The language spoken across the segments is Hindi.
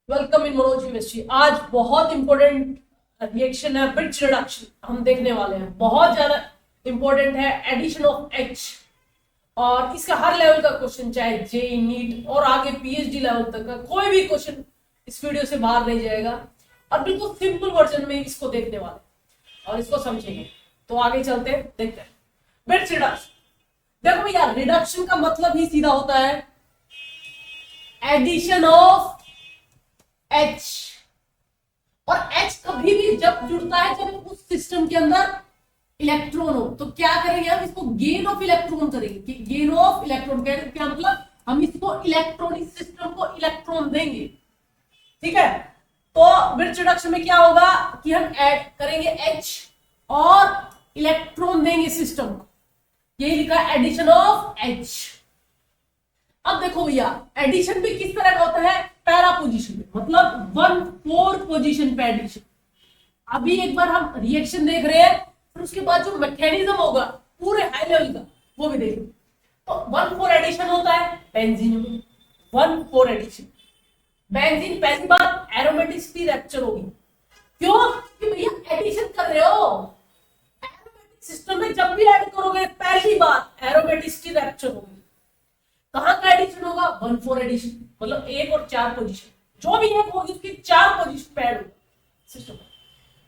Welcome in Manoj chemistry. आज बहुत इंपॉर्टेंट रिएक्शन है, ब्रिज रिडक्शन हम देखने वाले हैं। बहुत ज्यादा इंपॉर्टेंट है, एडिशन ऑफ एच। और इसका हर लेवल का क्वेश्चन, चाहे जेई नीट और आगे पीएचडी लेवल तक का कोई भी क्वेश्चन इस वीडियो से बाहर नहीं जाएगा। और बिल्कुल सिंपल वर्जन में इसको देखने वाले और इसको समझेंगे। तो आगे चलते हैं, देखते हैं ब्रिज रिडक्शन। देखो भैया, रिडक्शन का मतलब ही सीधा होता है एडिशन ऑफ एच। और एच कभी भी जब जुड़ता है जब उस सिस्टम के अंदर इलेक्ट्रॉन हो, तो क्या करेंगे हम इसको गेन ऑफ इलेक्ट्रॉन करेंगे। गेन ऑफ इलेक्ट्रॉन क्या मतलब, हम इसको इलेक्ट्रॉनिक सिस्टम को इलेक्ट्रॉन देंगे। ठीक है, तो ब्रिज रिडक्शन में क्या होगा कि हम ऐड करेंगे एच और इलेक्ट्रॉन देंगे सिस्टम को। यही लिखा है एडिशन ऑफ एच। अब देखो भैया, एडिशन भी किस तरह का होता है, पैरा पोजीशन में, मतलब 1,4 पोजीशन पे एडिशन। अभी एक बार हम रिएक्शन देख रहे हैं, फिर उसके बाद जो मैकेनिज्म होगा पूरे हाई लेवल का वो भी देखेंगे। तो 1,4 एडिशन होता है बेंजीन में। 1,4 एडिशन बेंजीन, पहली बात एरोमेटिसिटी रैप्चर होगी। क्यों? कि भैया एडिशन कर रहे हो, एरोमेटिक सिस्टम में जब भी ऐड करोगे पहली बात एरोमेटिसिटी रैप्चर होगी। कहां का एडिशन होगा? 1,4 एडिशन, मतलब 1 और 4 पोजीशन, जो भी एक होगी उसकी 4 पोजीशन पे ऐड होगा सिस्टम।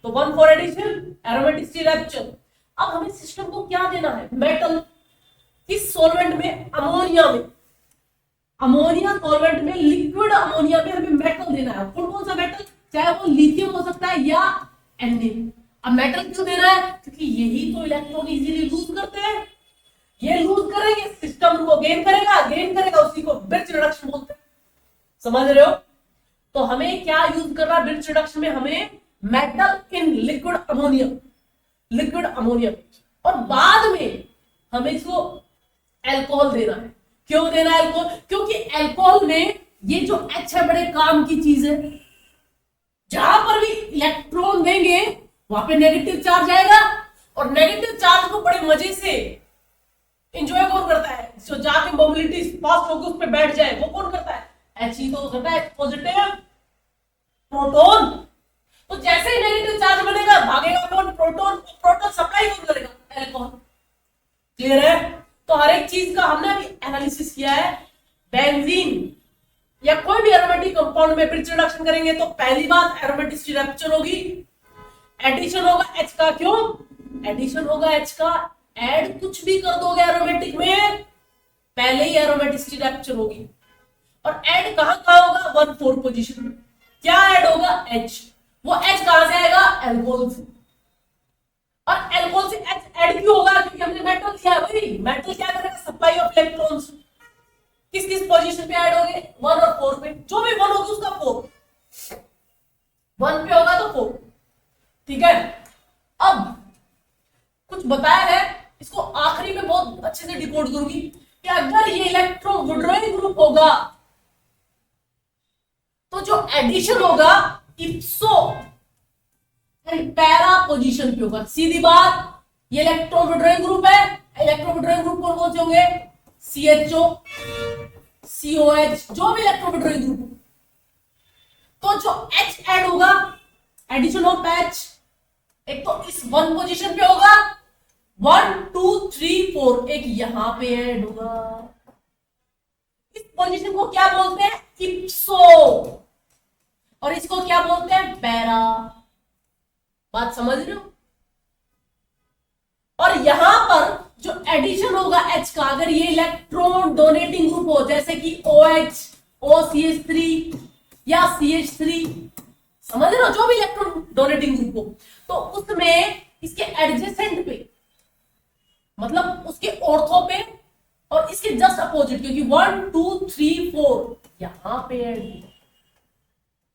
तो 1,4 एडिशन, एरोमेटिसिटी रैप्चर। अब हमें सिस्टम को क्या देना है? मेटल। किस सॉल्वेंट में? अमोनिया में। अमोनिया सॉल्वेंट में, लिक्विड अमोनिया में हमें मेटल देना है। कौन कौन सा मेटल? चाहे वो लिथियम हो सकता है या Na। अब मेटल क्यों देना है? क्योंकि यही तो इलेक्ट्रॉन इजीली लूज करते हैं। ये लूज करेंगे, सिस्टम को गेन करेगा, उसी को ब्रिज रिडक्शन बोलते हैं। समझ रहे हो? तो हमें क्या यूज करना है ब्रिज रिडक्शन में? हमें मेटल इन लिक्विड अमोनिया, और बाद में हमें इसको एल्कोहल देना है। क्यों देना है एल्कोहल? क्योंकि एल्कोहल में ये जो एच है बड़े काम की चीज है। जहां पर भी इलेक्ट्रॉन देंगे वहां पे नेगेटिव चार्ज आएगा, और नेगेटिव चार्ज को बड़े मजे से एंजॉय कौन करता है? जो जाके मोबिलिटी फास्ट होकर उस पे बैठ जाए वो कौन करता है? एच ही तो करता है, पॉजिटिव प्रोटॉन। तो जैसे ही नेगेटिव चार्ज बनेगा भागेगा कौन? प्रोटॉन सप्लाई कौन करेगा? एल्कोहल। क्लियर है? तो हर एक चीज का हमने अभी एनालिसिस किया है। बेंजीन या कोई भी एरोमेटिक कंपाउंड में ब्रिज रिडक्शन करेंगे तो पहली बात एरोमेटिसिटी रैप्चर होगी, एडिशन होगा एच का। क्यों एडिशन होगा एच का? ऐड कुछ भी कर दोगे एरोमेटिक में, पहले ही एरोमेटिसिटी रैप्चर होगी। और ऐड कहां कहां होगा? 1,4 पोजीशन में। क्या ऐड होगा? एच। वो एच कहां से आएगा? एल्कोहल से। और एल्कोहल से एच ऐड क्यों होगा? क्योंकि हमने मेटल लिया है भाई। मेटल क्या करेगा? Supply of electrons. किस किस पोजीशन पे ऐड होंगे? 1 और 4 पे। जो भी 1 होगी उसका 4, 1 पे होगा तो 4। ठीक है, अब कुछ बताया है, इसको आखिरी में बहुत अच्छे से डिकोड करूंगी कि अगर ये इलेक्ट्रॉन विड्रॉइंग ग्रुप होगा तो जो एडिशन होगा इप्सो एंड पैरा पोजीशन पे होगा। सीधी बात, ये इलेक्ट्रॉन विड्रॉइंग ग्रुप है। इलेक्ट्रॉन विड्रॉइंग ग्रुप कौन कौन से होंगे? CHO, COH, जो भी इलेक्ट्रॉन विड्रॉइंग ग्रुप। तो जो H ऐड होगा, एडिशन ऑफ H, एक तो इस 1 पोजीशन पे होगा, 1 2 3 4, एक यहां पे ऐड होगा। इस पोजीशन को क्या बोलते हैं? इप्सो। और इसको क्या बोलते हैं? पैरा। बात समझ रहे हो? और यहां पर जो एडिशन होगा H का, अगर ये इलेक्ट्रॉन डोनेटिंग ग्रुप हो, जैसे कि OH, OCH3 या CH3, समझ रहे हो, जो भी इलेक्ट्रॉन डोनेटिंग ग्रुप हो, तो उसमें इसके एडजेसेंट पे, मतलब उसके ऑर्थो पे और इसके जस्ट अपोजिट, क्योंकि 1 2 3 4 यहां पे ऐड होगा।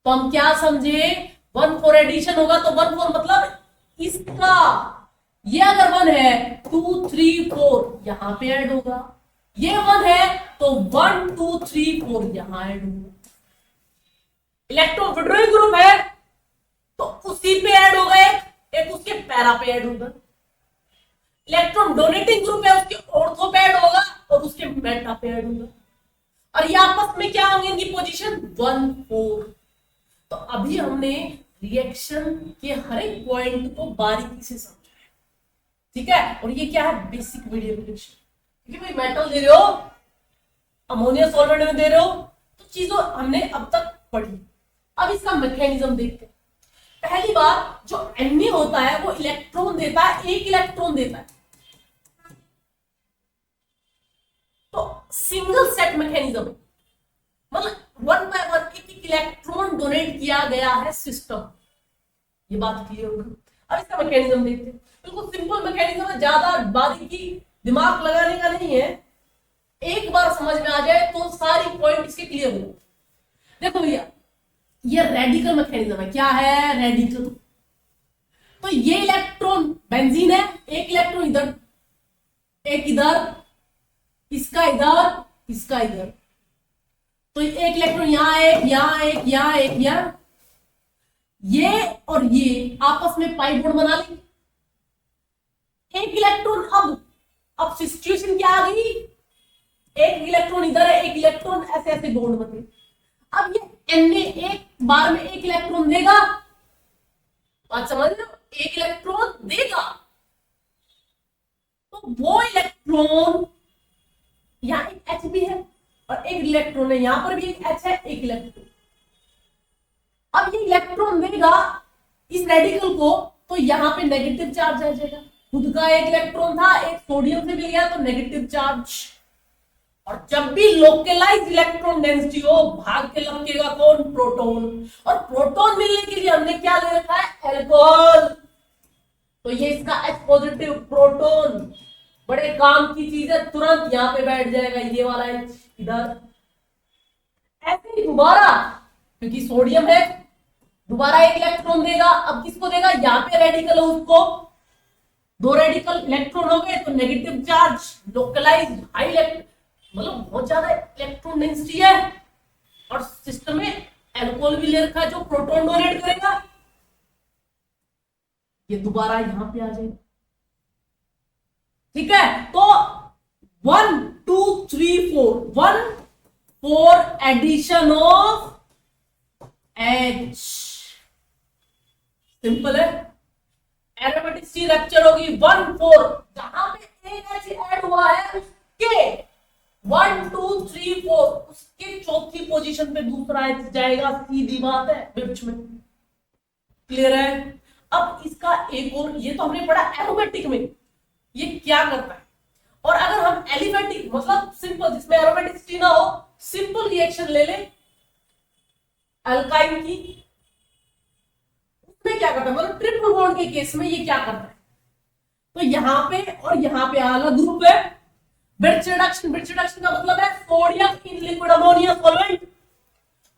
तो हम क्या समझे? 1,4 एडिशन होगा तो 1,4 मतलब इसका, ये अगर 1 है 2 3 4 यहां पे ऐड होगा। ये 1 है तो 1 2 3 4 यहां ऐड होगा। इलेक्ट्रॉन विड्रॉइंग ग्रुप है तो उसी पे ऐड होगा, एक उसके पैरा पे ऐड होगा। इलेक्ट्रॉन डोनेटिंग ग्रुप है, उसके ऑर्थो पे ऐड होगा और उसके मेटा पे ऐड होगा। और ये आपस में क्या होंगे इनकी पोजीशन? 1 4। तो अभी हमने रिएक्शन के हर एक पॉइंट को बारीकी से समझा है, ठीक है। और ये क्या है, बेसिक मीडियम रिएक्शन, क्योंकि भाई मेटल दे रहे हो, अमोनिया सॉल्वेंट में दे रहे हो, तो चीजों हमने अब तक पढ़ी। अब इसका मैकेनिज्म देखते हैं। पहली बात, जो Na होता है वो इलेक्ट्रॉन देता है, एक इलेक्ट्रॉन देता है, तो सिंगल सेट मैकेनिज्म, मतलब वन बाय वन एक इलेक्ट्रॉन डोनेट किया गया है सिस्टम, ये बात क्लियर होगी। अब इसका मैकेनिज्म देखते हैं। बिल्कुल सिंपल मैकेनिज्म है, ज्यादा बारीकी दिमाग लगाने का नहीं है, एक बार समझ में आ जाए तो सारी पॉइंट इसके क्लियर हो। देखो भैया, ये रेडिकल मैकेनिज्म है। क्या है, रेडिकल। तो ये इलेक्ट्रॉन बेंजीन है, एक इलेक्ट्रॉन इधर, एक इधर, इसका इधर, इसका इधर, तो एक इलेक्ट्रॉन यहां एक, यहां एक, यहां एक, यहां, ये और ये आपस में पाई बॉन्ड बना लेंगे। एक इलेक्ट्रॉन, अब सिचुएशन क्या आ गई, एक इलेक्ट्रॉन इधर है, एक इलेक्ट्रॉन, ऐसे ऐसे बॉन्ड बने। अब ये Na एक बार में एक इलेक्ट्रॉन देगा, बात समझ लो, एक इलेक्ट्रॉन देगा, तो वो इलेक्ट्रॉन, यहां एक H भी है और एक इलेक्ट्रॉन है, यहां पर भी एक H है, एक इलेक्ट्रॉन। अब ये इलेक्ट्रॉन देगा इस रेडिकल को, तो यहां पे नेगेटिव चार्ज आ जाएगा। खुद का एक इलेक्ट्रॉन था, एक सोडियम से मिल गया, तो नेगेटिव चार्ज। और जब भी लोकलाइज इलेक्ट्रॉन डेंसिटी हो, भाग के लपकेगा कौन, प्रोटॉन। और प्रोटॉन मिलने के लिए हमने क्या ले रखा है, अल्कोहल, तो ये इसका H पॉजिटिव प्रोटॉन, बड़े काम की चीज है, तुरंत यहां पे बैठ जाएगा ये वाला H इधर। ऐसे ही दोबारा, क्योंकि सोडियम है, दोबारा एक इलेक्ट्रॉन देगा। अब किसको देगा, यहां पे रेडिकल है उसको, दो रेडिकल इलेक्ट्रॉन हो गए, तो negative charge, localise high electron, मतलब बहुत ज्यादा इलेक्ट्रॉन डेंसिटी है। और सिस्टम में अल्कोहल भी ले रखा है जो प्रोटॉन डोनेट करेगा, ये दोबारा यहां पे आ जाएगा, ठीक है। तो 1 2 3 4 1 4 एडिशन ऑफ H, सिंपल है। एरोमेटिसिटी रप्चर होगी 1 4, जहां पे एक H ऐड हुआ है उसके 1 2 3 4 उसके चौथी पोजीशन पे दूसरा H जाएगा, सीधी बात है, बीच में, क्लियर है। अब इसका एक और, ये तो हमने पढ़ा एरोमेटिक में, ये क्या करता है। और अगर हम एलिमेटिक, मतलब सिंपल, जिसमें एरोमेटिसिटी ना हो, सिंपल रिएक्शन ले ले अल्काइन की, उसमें क्या करता है, मतलब ट्रिपल बॉन्ड के केस में ये क्या करता है, तो यहां पे और यहां पे अलग ग्रुप है। ब्रिज रिडक्शन, ब्रिज रिडक्शन का मतलब है sodium in liquid ammonia solvent,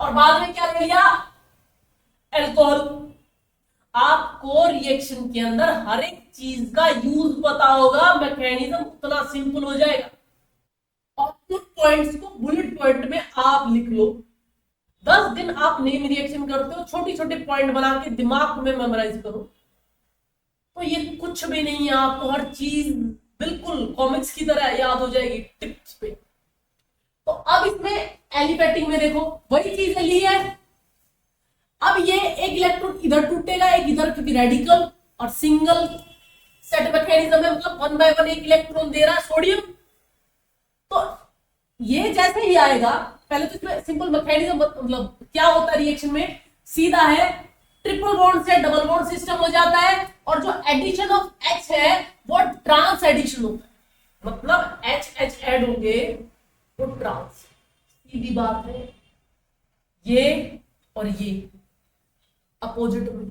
और बाद में क्या ले लिया, अल्कोहल। आपको रिएक्शन के अंदर हर एक चीज का यूज पता होगा, मैकेनिज्म उतना सिंपल हो जाएगा। और कुछ पॉइंट्स को बुलेट पॉइंट में आप लिख लो। 10 दिन आप नेम रिएक्शन करते हो, छोटे छोटे पॉइंट बना के दिमाग में मेमोराइज करो, तो ये कुछ भी नहीं है, आपको हर चीज बिल्कुल कॉमिक्स की तरह याद हो जाएगी टिप्स पे। तो अब इसमें एलिफेटिक में देखो वही चीज ली है। अब ये एक इलेक्ट्रॉन इधर टूटेगा, एक इधर, क्योंकि रेडिकल और सिंगल सेट मैकेनिज्म है, मतलब 1 बाय 1 एक इलेक्ट्रॉन दे रहा है सोडियम। तो ये जैसे ही आएगा, पहले तो इसमें सिंपल मैकेनिज्म, मतलब क्या होता है रिएक्शन में, सीधा है, ट्रिपल बॉन्ड से डबल बॉन्ड सिस्टम हो जाता है, और जो एडिशन ऑफ H है वो ट्रांस एडिशन होता है, मतलब H ऐड होंगे वो ट्रांस, सीधी बात है। ये और ये अपोजिट में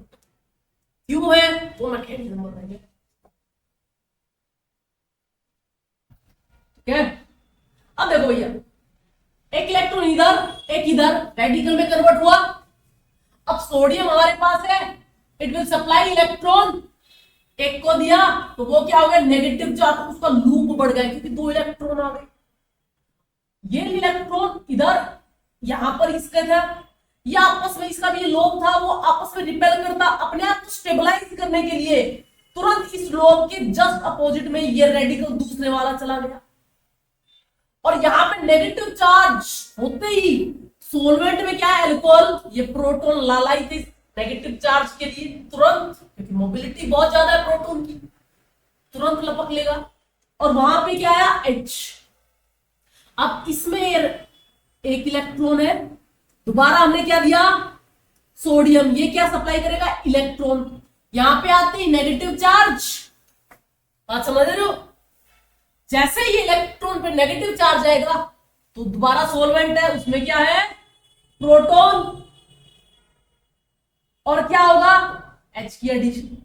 क्यों है वो मैकेनिज्म बताएंगे, ठीक है। अब देखो भैया, एक इलेक्ट्रॉन इधर एक इधर, रेडिकल में कन्वर्ट हुआ। अब सोडियम हमारे पास है, इट विल सप्लाई इलेक्ट्रॉन, एक को दिया तो वो क्या हो गया, नेगेटिव चार्ज, उसका लूप बढ़ गया क्योंकि 2 इलेक्ट्रॉन आ गए। ये इलेक्ट्रॉन इधर यहां पर इसका था, ये आपस में, इसका भी लोब था, वो आपस में रिपेल करता, अपने आप को स्टेबलाइज करने के लिए तुरंत इस लोब के जस्ट अपोजिट में ये रेडिकल दूसरे वाला चला गया। और यहां पे नेगेटिव चार्ज होते ही सोलवेंट में क्या है, अल्कोहल, ये प्रोटॉन लालायित है नेगेटिव चार्ज के लिए तुरंत, क्योंकि मोबिलिटी बहुत ज्यादा है प्रोटॉन की, तुरंत लपक लेगा। और वहां पे क्या आया, H। अब इसमें एक इलेक्ट्रॉन है, दोबारा हमने क्या दिया, सोडियम, ये क्या सप्लाई करेगा, इलेक्ट्रॉन। यहां पे आते हैं नेगेटिव चार्ज, बात समझ रहे हो, जैसे ही इलेक्ट्रॉन पे नेगेटिव चार्ज आएगा तो दोबारा सोलवेंट है, उसमें क्या है, प्रोटॉन, और क्या होगा, H की एडिशन,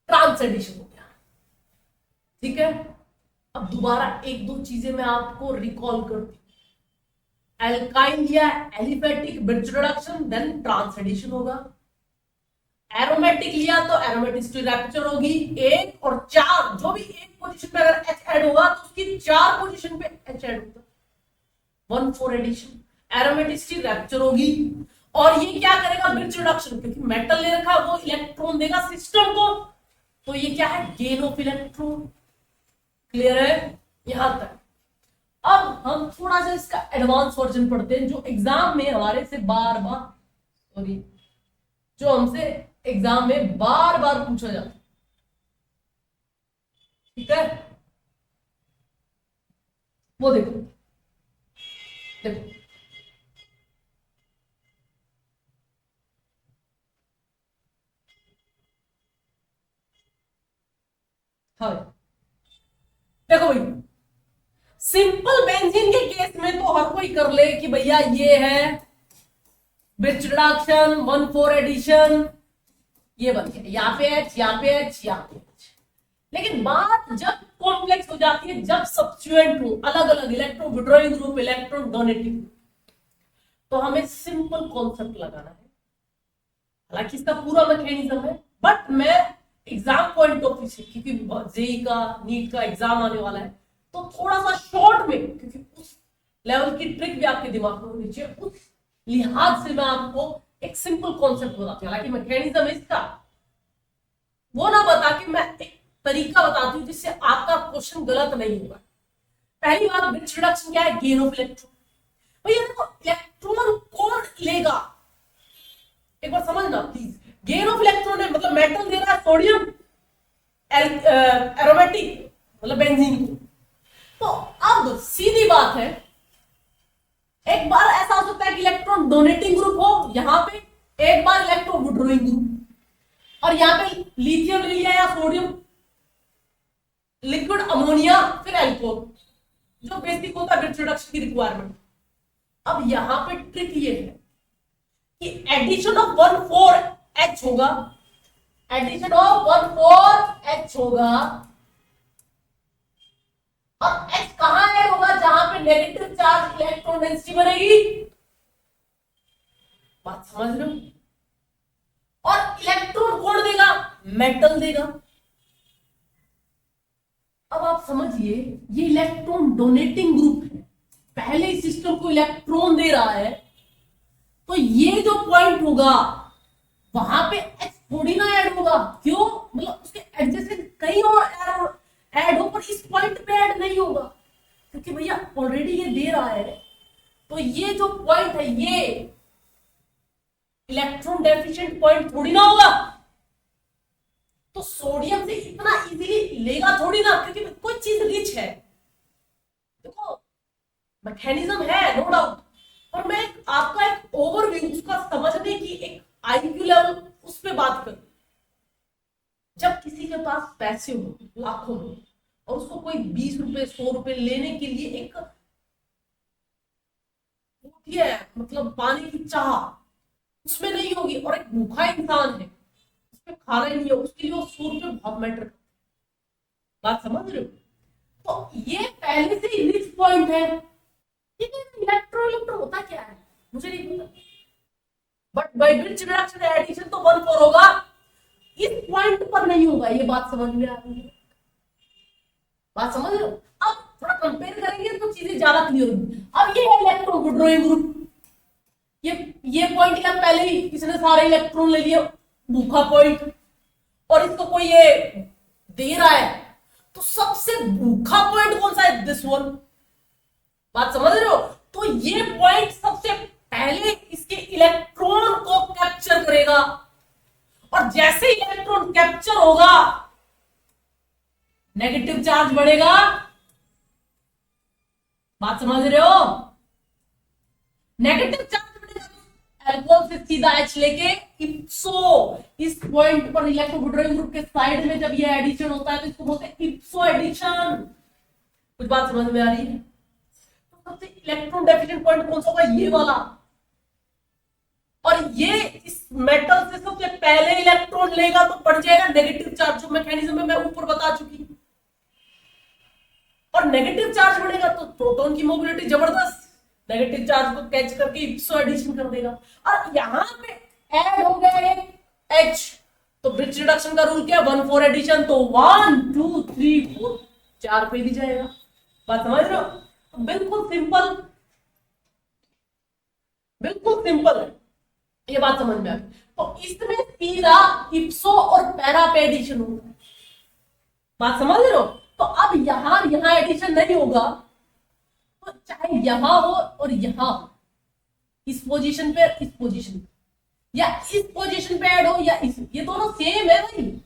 ट्रांस एडिशन हो गया। ठीक है, अब दोबारा एक दो चीजें मैं आपको रिकॉल करती हूं। एल्काइल लिया, aliphatic Birch reduction, then trans addition होगा। एरोमेटिक लिया तो एरोमेटिसिटी रैप्चर होगी, एक और चार, जो भी एक पोजीशन पे अगर H ऐड होगा तो उसकी चार पोजीशन पे H ऐड होगा, 1,4 एडिशन, एरोमेटिसिटी रैप्चर होगी। और ये क्या करेगा, ब्रिज रिडक्शन, क्योंकि मेटल ले रखा वो इलेक्ट्रॉन देगा सिस्टम को, तो ये क्या है, गेन ऑफ इलेक्ट्रॉन। क्लियर है यहां तक। अब हम थोड़ा सा इसका एडवांस वर्जन पढ़ते हैं, जो एग्जाम में हमारे से बार बार, सॉरी, जो हमसे एग्जाम में बार बार पूछा जाता है। ठीक है, वो देखो, देखो हाँ, देखो भाई, सिंपल बेंजीन के केस में तो हर कोई कर ले कि भैया ये है ब्रिज रिडक्शन, 1,4 एडिशन, ये बन गया, यहाँ पे H, यहाँ पे H, यहाँ पे H। लेकिन बात जब कॉम्प्लेक्स हो जाती है, जब सब्स्टिट्यूएंट हो, अलग अलग electron withdrawing group, electron donating, तो हमें सिंपल कॉन्सेप्ट लगाना है। हालांकि इसका पूरा मैकेनिज्म है, बट मैं एग्जाम पॉइंट ऑफ व्यू से, क्योंकि जेई का, नीट का एग्जाम आने वाला है, तो थोड़ा सा शॉर्ट में, क्योंकि उस लेवल की ट्रिक भी आपके दिमाग में होनी चाहिए, उस लिहाज से मैं आपको एक सिंपल कॉन्सेप्ट बताती हूँ। हालांकि मैकेनिज्म है इसका, वो ना बता के मैं एक तरीका बताती हूँ जिससे आपका क्वेश्चन गलत नहीं होगा। पहली बात, ब्रिज रिडक्शन क्या है, गेन ऑफ इलेक्ट्रॉन। भैया देखो, इलेक्ट्रॉन कौन लेगा, एक बार समझना प्लीज। गेन ऑफ इलेक्ट्रॉन है मतलब मेटल दे रहा है, सोडियम, एरोमेटिक मतलब बेंजीन को। तो अब सीधी बात है, एक बार ऐसा हो सकता है कि इलेक्ट्रॉन डोनेटिंग ग्रुप हो यहां पे, एक बार इलेक्ट्रॉन विड्रॉइंग ग्रुप, और यहां पे लिथियम ले लिया या सोडियम, लिक्विड अमोनिया, फिर एल्कोहल, जो बेसिक होता है ब्रिज रिडक्शन की रिक्वायरमेंट। अब यहां पे ट्रिक ये है कि एडिशन ऑफ 1,4H होगा, एडिशन ऑफ 1,4H होगा, और H कहां ऐड होगा, जहां पे नेगेटिव चार्ज इलेक्ट्रॉन डेंसिटी बनेगी, बात समझ रहे हो। और इलेक्ट्रॉन कौन देगा, मेटल देगा। अब आप समझिए, ये इलेक्ट्रॉन डोनेटिंग ग्रुप है, पहले ही सिस्टम को इलेक्ट्रॉन दे रहा है, तो ये जो पॉइंट होगा वहां पे H थोड़ी ना ऐड होगा, क्यों, मतलब उसके एडजेसेंट कहीं और ऐड हो, पर इस पॉइंट पे ऐड नहीं होगा, क्योंकि भैया ऑलरेडी ये दे रहा है। तो ये जो पॉइंट है, ये इलेक्ट्रॉन डेफिशिएंट पॉइंट थोड़ी ना होगा, तो सोडियम से इतना इजीली लेगा थोड़ी ना, क्योंकि कोई चीज रिच है। देखो मैकेनिज्म है नो डाउट, पर मैं आपका एक ओवरव्यू, उसका समझने की एक आईक्यू लेवल, उस पर बात करूं। जब किसी के पास पैसे हो लाखों में, और उसको कोई 20 रुपए 100 रुपए लेने के लिए एक है, मतलब पानी की चाह उसमें नहीं होगी, और एक भूखा इंसान है, उसमें खाना ही नहीं है, उसके लिए वो 100 रुपए बहुत मैटर करते, बात समझ रहे हो। तो ये पहले से ही रिच पॉइंट है। इलेक्ट्रो होता क्या है मुझे नहीं पता, but by Birch reduction addition तो 1,4 होगा, इस पॉइंट पर नहीं होगा। ये बात समझ में आ रही है, बात समझ रहे हो। अब थोड़ा कंपेयर करेंगे तो चीजें ज्यादा क्लियर होंगी। अब ये है इलेक्ट्रॉन विड्रॉइंग ग्रुप, ये पॉइंट का पहले ही इसने सारे इलेक्ट्रॉन ले लिए, भूखा पॉइंट, और इसको कोई ये दे रहा है, तो सबसे भूखा पॉइंट कौन सा है, दिस वन, बात समझ रहे हो। तो ये पॉइंट सबसे पहले इसके इलेक्ट्रॉन को कैप्चर करेगा, और जैसे इलेक्ट्रॉन कैप्चर होगा नेगेटिव चार्ज बढ़ेगा। बात समझ रहे हो? नेगेटिव चार्ज बढ़ेगा, अल्कोहल से सीधा H लेके इप्सो, इस पॉइंट पर इलेक्ट्रो विड्रॉइंग ग्रुप के साइड में जब ये एडिशन होता है तो इसको बोलते हैं इप्सो एडिशन। कुछ बात समझ में आ रही है? तो सबसे इलेक्ट्रॉन डेफिशिएंट पॉइंट कौन सा होगा? ये वाला। और ये इस मेटल से सबसे पहले इलेक्ट्रॉन लेगा तो पड़ जाएगा नेगेटिव चार्ज, जो मैकेनिज्म में मैं ऊपर बता चुकी। और नेगेटिव चार्ज बढ़ेगा तो प्रोटॉन की मोबिलिटी जबरदस्त, नेगेटिव चार्ज को कैच करके इप्सो एडिशन कर देगा। और यहां पे ऐड हो गया एक H, तो ब्रिज रिडक्शन का रूल क्या है? 1-4 एडिशन, तो 1 2 3 4 4 पे भी जाएगा। बात समझ रहे हो? तो बिल्कुल सिंपल, बिल्कुल सिंपल है, ये बात समझ में आ गई। तो इसमें सीधा इप्सो और पैरा पे एडिशन होगा। बात समझ रहे हो? तो अब यहां एडिशन नहीं होगा, तो चाहे यहां हो और यहां हो, इस पोजीशन पे, इस पोजीशन पे, या इस पोजीशन पे ऐड हो या इस, ये दोनों सेम है भाई।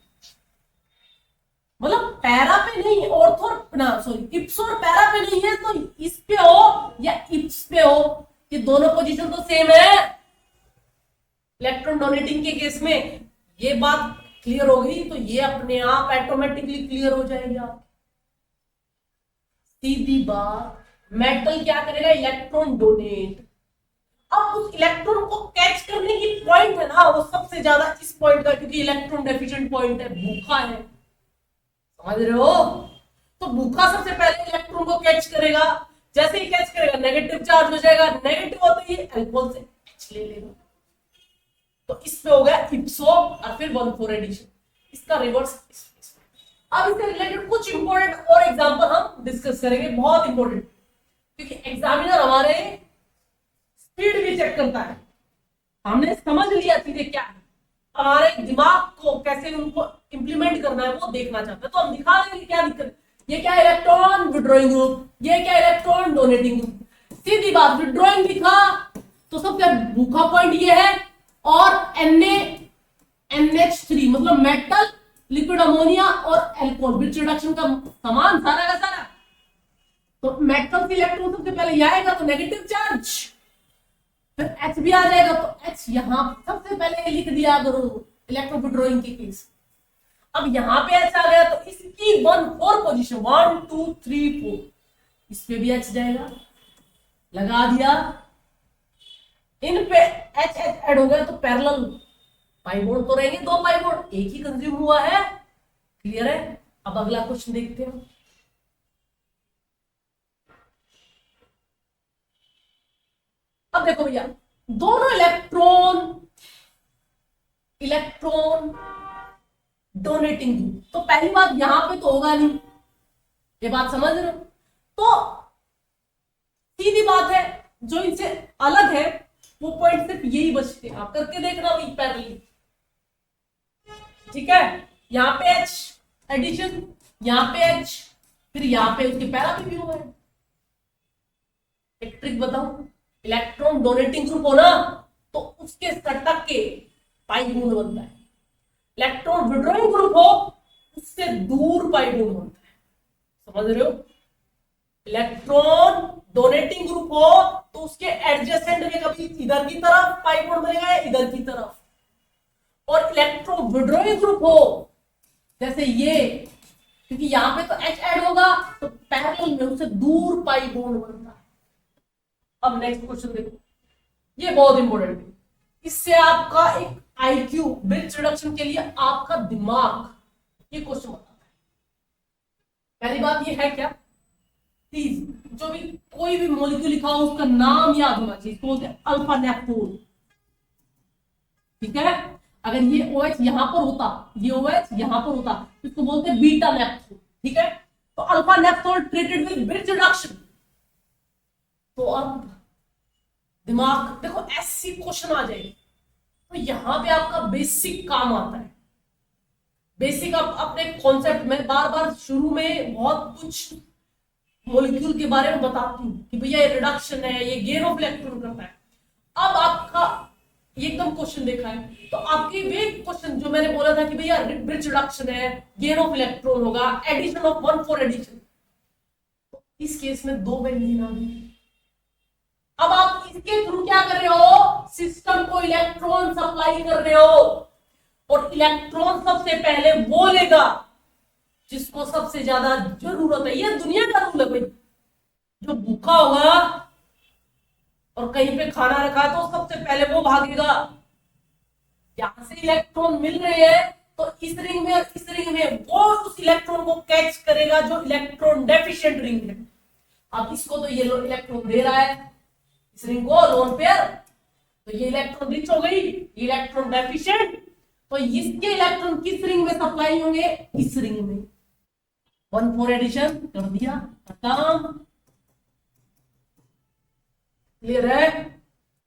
मतलब पैरा पे नहीं, ऑर्थो ना सॉरी इप्सो और पैरा पे नहीं है, तो इस पे हो या इप्स पे हो, ये दोनों पोजीशन तो सेम है। इलेक्ट्रॉन डोनेटिंग के केस में ये बात क्लियर हो गई, तो ये अपने आप ऑटोमेटिकली क्लियर हो जाएगी। आप सीधी बात, मेटल क्या करेगा? Electron donate. अब उस इलेक्ट्रॉन को कैच करने की पॉइंट है ना, वो सबसे ज्यादा इस पॉइंट का, क्योंकि इलेक्ट्रॉन डेफिशिएंट पॉइंट है, भूखा है। समझ रहे हो? तो भूखा सबसे पहले इलेक्ट्रॉन को कैच करेगा, जैसे ही कैच करेगा नेगेटिव चार्ज हो जाएगा, नेगेटिव होते ही अल्कोहल से H ले लेगा, तो इस पे हो गया इप्सो और फिर 1-4 एडिशन। इसका रिवर्स अब इससे रिलेटेड कुछ इंपॉर्टेंट और एग्जांपल हम डिस्कस करेंगे, बहुत इंपॉर्टेंट, क्योंकि एग्जामिनर हमारे स्पीड भी चेक करता है। हमने समझ लिया चीजें क्या है, हमारे दिमाग को कैसे उनको इंप्लीमेंट करना है वो देखना चाहता है, तो हम दिखा देंगे क्या दिक्कत। ये क्या इलेक्ट्रॉन विड्रॉइंग ग्रुप, ये क्या इलेक्ट्रॉन डोनेटिंग ग्रुप। सीधी बात, विड्रॉइंग दिखा तो सबसे भूखा पॉइंट ये है, और NH3 मतलब मेटल, लिक्विड अमोनिया और अल्कोहल, ब्रिज रिडक्शन का समान सारा का सारा। तो मेटल से इलेक्ट्रॉन सबसे पहले ये आएगा तो नेगेटिव चार्ज, फिर H भी आ जाएगा, तो H यहां सबसे पहले लिख दिया करो इलेक्ट्रॉन विड्रॉइंग के केस। अब यहां पे H आ गया तो इसकी 1-4 पोजीशन 1 2 3 4, इस पे भी H जाएगा, लगा दिया। इन पे H ऐड हो गया तो पैरेलल पाई बॉन्ड तो रहेंगे, 2 पाई बॉन्ड, एक ही कंज्यूम हुआ है। क्लियर है? अब अगला क्वेश्चन देखते हैं। अब देखो भैया, दोनों इलेक्ट्रॉन डोनेटिंग ग्रुप, तो पहली बात यहां पे तो होगा नहीं, ये बात समझ रहे हो? तो सीधी बात है, जो इनसे अलग है वो पॉइंट सिर्फ यही बचते हैं, आप करके देखना वही पैरेलल। ठीक है, यहां पे H एडिशन, यहां पे H, फिर यहां पे उसके पैरा भी हुआ है। एक ट्रिक बताऊं, इलेक्ट्रॉन डोनेटिंग ग्रुप हो ना तो उसके सटक के पाई बॉन्ड बनता है, इलेक्ट्रॉन विड्रॉइंग ग्रुप हो उससे दूर पाई बॉन्ड बनता है। समझ रहे हो? इलेक्ट्रॉन डोनेटिंग ग्रुप हो तो उसके एडजेसेंट में कभी इधर की तरफ पाई बॉन्ड बनेगा, इधर की तरफ, और इलेक्ट्रॉन विड्रॉइंग ग्रुप हो जैसे ये, क्योंकि यहां पे तो H ऐड होगा तो पैरेलल में उससे दूर पाई बॉन्ड बनता है। अब नेक्स्ट क्वेश्चन देखो, ये बहुत इंपॉर्टेंट है, इससे आपका एक IQ ब्रिज रिडक्शन के लिए आपका दिमाग ये क्वेश्चन बताता है। पहली बात ये है क्या, प्लीज जो भी कोई भी मॉलिक्यूल लिखा हो उसका नाम याद होना चाहिए, इसको बोलते हैं अल्फा नेप्टून। ठीक है, अगर ये OH यहां पर होता, ये OH यहां पर होता तो इसको बोलते हैं बीटा नेप्टून। ठीक है, तो alpha Neptune treated with Birch reduction. तो अब दिमाग देखो, ऐसी क्वेश्चन आ जाए तो यहां पे आपका बेसिक काम आता है। बेसिक आप अपने कॉन्सेप्ट में बार बार शुरू में बहुत कुछ मॉलिक्यूल के बारे में बताती हूँ कि भैया ये रिडक्शन है, ये गेन ऑफ इलेक्ट्रॉन करता है। अब आपका ये एकदम क्वेश्चन देखा है तो आपके वे क्वेश्चन जो मैंने बोला था कि भैया ब्रिज रिडक्शन है, गेन ऑफ इलेक्ट्रॉन होगा, एडिशन ऑफ 1 4 एडिशन, तो इस केस में 2 बेंजीन आ गए। अब आप इसके थ्रू क्या कर रहे हो, सिस्टम को इलेक्ट्रॉन सप्लाई कर रहे हो, और इलेक्ट्रॉन सबसे पहले वो लेगा जिसको सबसे ज्यादा जरूरत है। ये दुनिया का रूल है भाई, जो भूखा होगा और कहीं पे खाना रखा तो सबसे पहले वो भागेगा। यहां से इलेक्ट्रॉन मिल रहे हैं तो इस रिंग में और इस रिंग में वो उस इलेक्ट्रॉन को कैच करेगा जो इलेक्ट्रॉन डेफिशिएंट रिंग है। अब इसको तो ये इलेक्ट्रॉन दे रहा है, इस रिंग को लोन पेयर, तो ये इलेक्ट्रॉन रिच हो गई, इलेक्ट्रॉन डेफिशिएंट, तो इसके इलेक्ट्रॉन किस रिंग में सप्लाई होंगे, इस रिंग में। 1 4 एडिशन कर दिया, खत्म। क्लियर है?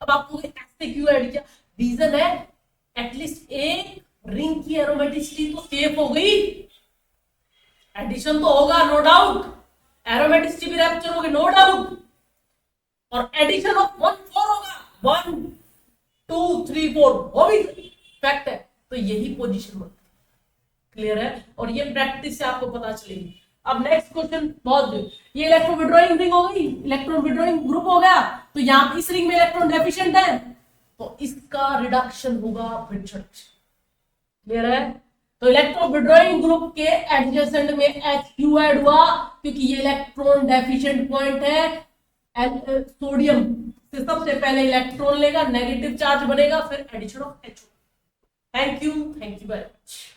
अब आपको ऐसे क्यों ऐड किया, रीजन है एटलीस्ट एक रिंग की एरोमेटिसिटी तो सेफ हो गई। एडिशन तो होगा नो डाउट, एरोमेटिसिटी भी रैप्चर होगी नो डाउट, और एडिशन ऑफ 1 4 होगा, 1 2 3 4 वो भी फैक्ट है। तो यही पोजीशन बनती है। क्लियर है? और ये प्रैक्टिस से आपको पता चलेगी। अब नेक्स्ट क्वेश्चन बहुत, ये इलेक्ट्रॉन विड्रॉइंग रिंग हो गई, इलेक्ट्रॉन विड्रॉइंग ग्रुप हो गया, तो यहां पे इस रिंग में इलेक्ट्रॉन डेफिशिएंट है तो इसका रिडक्शन होगा ब्रिज रिडक्शन। क्लियर है? तो इलेक्ट्रॉन विड्रॉइंग ग्रुप के एडजेसेंट में HQ ऐड हुआ क्योंकि ये इलेक्ट्रॉन डेफिशिएंट पॉइंट है। सोडियम से सबसे पहले इलेक्ट्रॉन लेगा, नेगेटिव चार्ज बनेगा, फिर addition of H। Thank you very much.